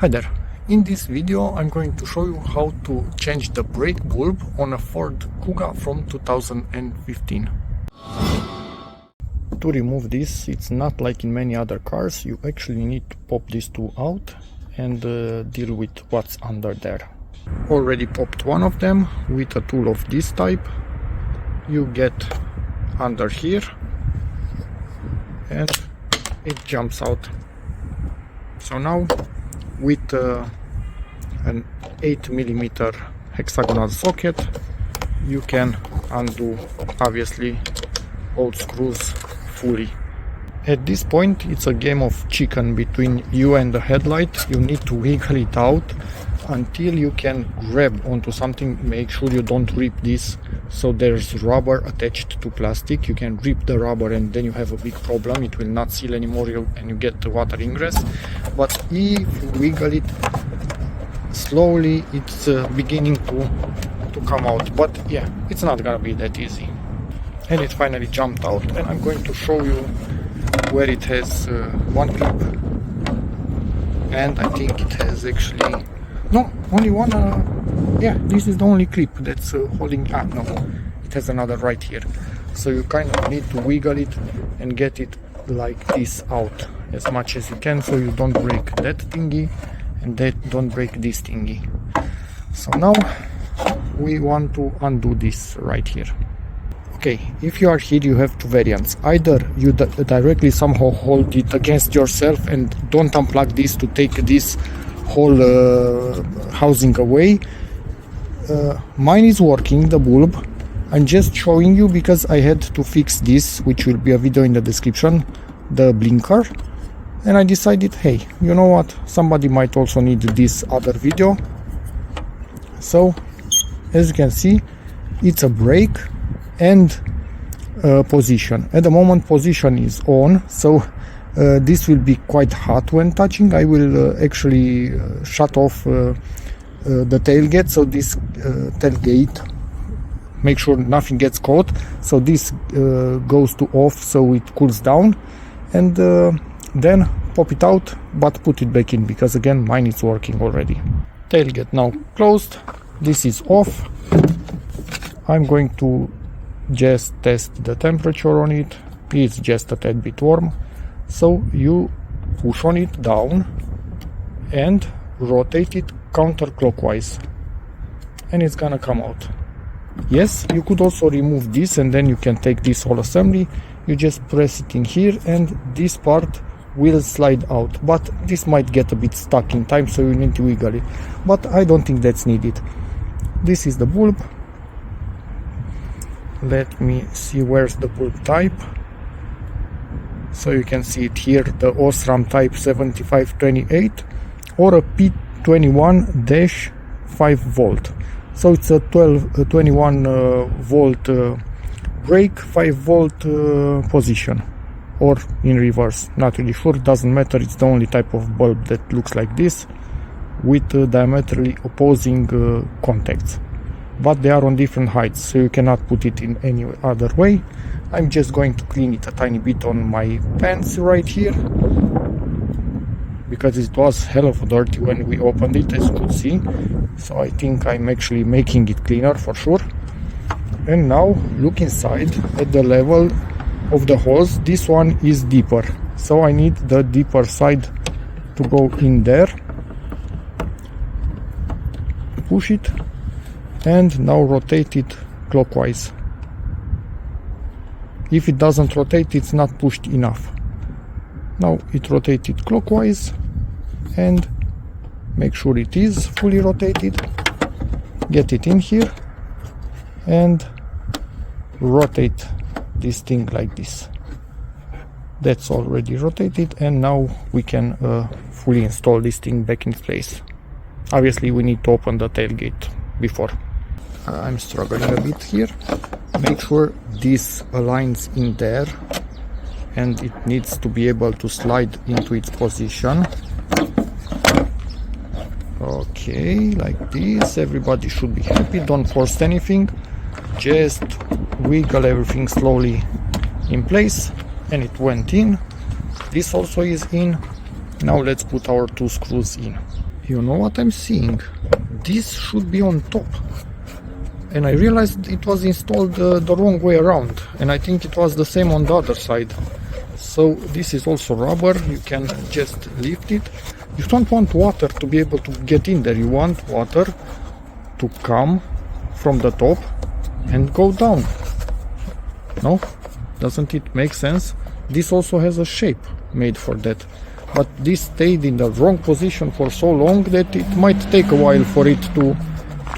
Hi there. In this video I'm going to show you how to change the brake bulb on a Ford Kuga from 2015. To remove this, it's not like in many other cars. You actually need to pop these two out and deal with what's under there. Already popped one of them with a tool of this type. You get under here and it jumps out. So now with an 8mm hexagonal socket you can undo obviously all screws fully. At this point it's a game of chicken between you and the headlight. You need to wiggle it out until you can grab onto something. Make sure you don't rip this, so there's rubber attached to plastic. You can rip the rubber and then you have a big problem. It will not seal anymore and you get the water ingress. But if you wiggle it slowly, it's beginning to come out. But yeah, it's not gonna be that easy. And it finally jumped out, and I'm going to show you where it has one clip, and I think it has actually only one. Yeah, this is the only clip that's holding. No, it has another right here. So you kind of need to wiggle it and get it like this out as much as you can, so you don't break that thingy and don't break this thingy. So now we want to undo this right here. Okay, if you are here, you have two variants. Either you directly somehow hold it against yourself and don't unplug this to take this whole housing away. Mine is working, the bulb. I'm just showing you because I had to fix this, which will be a video in the description, the blinker. And I decided, hey, you know what, somebody might also need this other video. So, as you can see, it's a brake and position. At the moment position is on, so this will be quite hot when touching. I will actually shut off the tailgate, so this tailgate, make sure nothing gets caught, so this goes to off so it cools down, and then pop it out but put it back in, because again mine is working already. Tailgate now closed, this is off. I'm going to just test the temperature on it. It's just a tad bit warm, so you push on it down and rotate it counterclockwise and it's gonna come out. Yes, you could also remove this and then you can take this whole assembly. You just press it in here and this part will slide out, but this might get a bit stuck in time, so you need to wiggle it, but I don't think that's needed. This is the bulb. Let me see where's the bulb type. So you can see it here, the Osram type 7528 or a P21-5 volt. So it's a 21 volt brake, 5 volt position, or in reverse, not really sure, doesn't matter. It's the only type of bulb that looks like this with diametrically opposing contacts, but they are on different heights, so you cannot put it in any other way. I'm just going to clean it a tiny bit on my pants right here, because it was hell of dirty when we opened it, as you could see. So I think I'm actually making it cleaner for sure. And now look inside at the level of the holes. This one is deeper, so I need the deeper side to go in there. Push it and now rotate it clockwise. If it doesn't rotate, it's not pushed enough. Now it rotated clockwise, and make sure it is fully rotated. Get it in here and rotate this thing like this. That's already rotated, and now we can fully install this thing back in place. Obviously we need to open the tailgate before. I'm struggling a bit here. Make sure this aligns in there and it needs to be able to slide into its position. Okay, like this. Everybody should be happy. Don't force anything, just wiggle everything slowly in place, and it went in. This also is in. Now let's put our 2 screws in. You know what I'm seeing? This should be on top. And I realized it was installed the wrong way around. And I think it was the same on the other side. So this is also rubber. You can just lift it. You don't want water to be able to get in there. You want water to come from the top and go down. No? Doesn't it make sense? This also has a shape made for that. But this stayed in the wrong position for so long that it might take a while for it to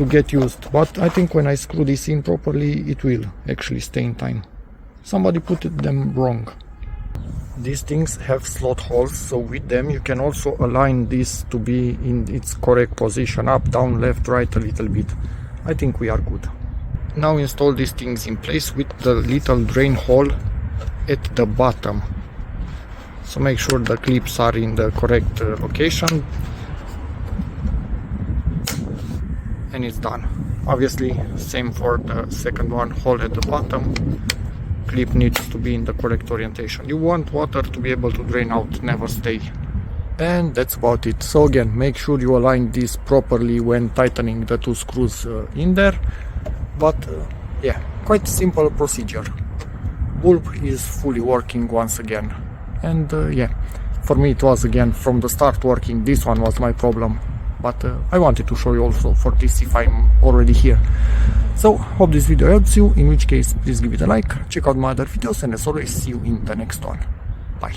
get used. But I think when I screw this in properly, it will actually stay in time. Somebody put them wrong. These things have slot holes, so with them you can also align this to be in its correct position, up, down, left, right a little bit. I think we are good. Now install these things in place with the little drain hole at the bottom. So make sure the clips are in the correct location. And it's done. Obviously, same for the second one, hole at the bottom. Clip needs to be in the correct orientation. You want water to be able to drain out, never stay. And that's about it. So again, make sure you align this properly when tightening the 2 screws in there. But yeah, quite simple procedure. Bulb is fully working once again. And yeah, for me it was again from the start working. This one was my problem. But I wanted to show you also for this if I'm already here. So, hope this video helps you, in which case please give it a like, check out my other videos, and as always, see you in the next one. Bye.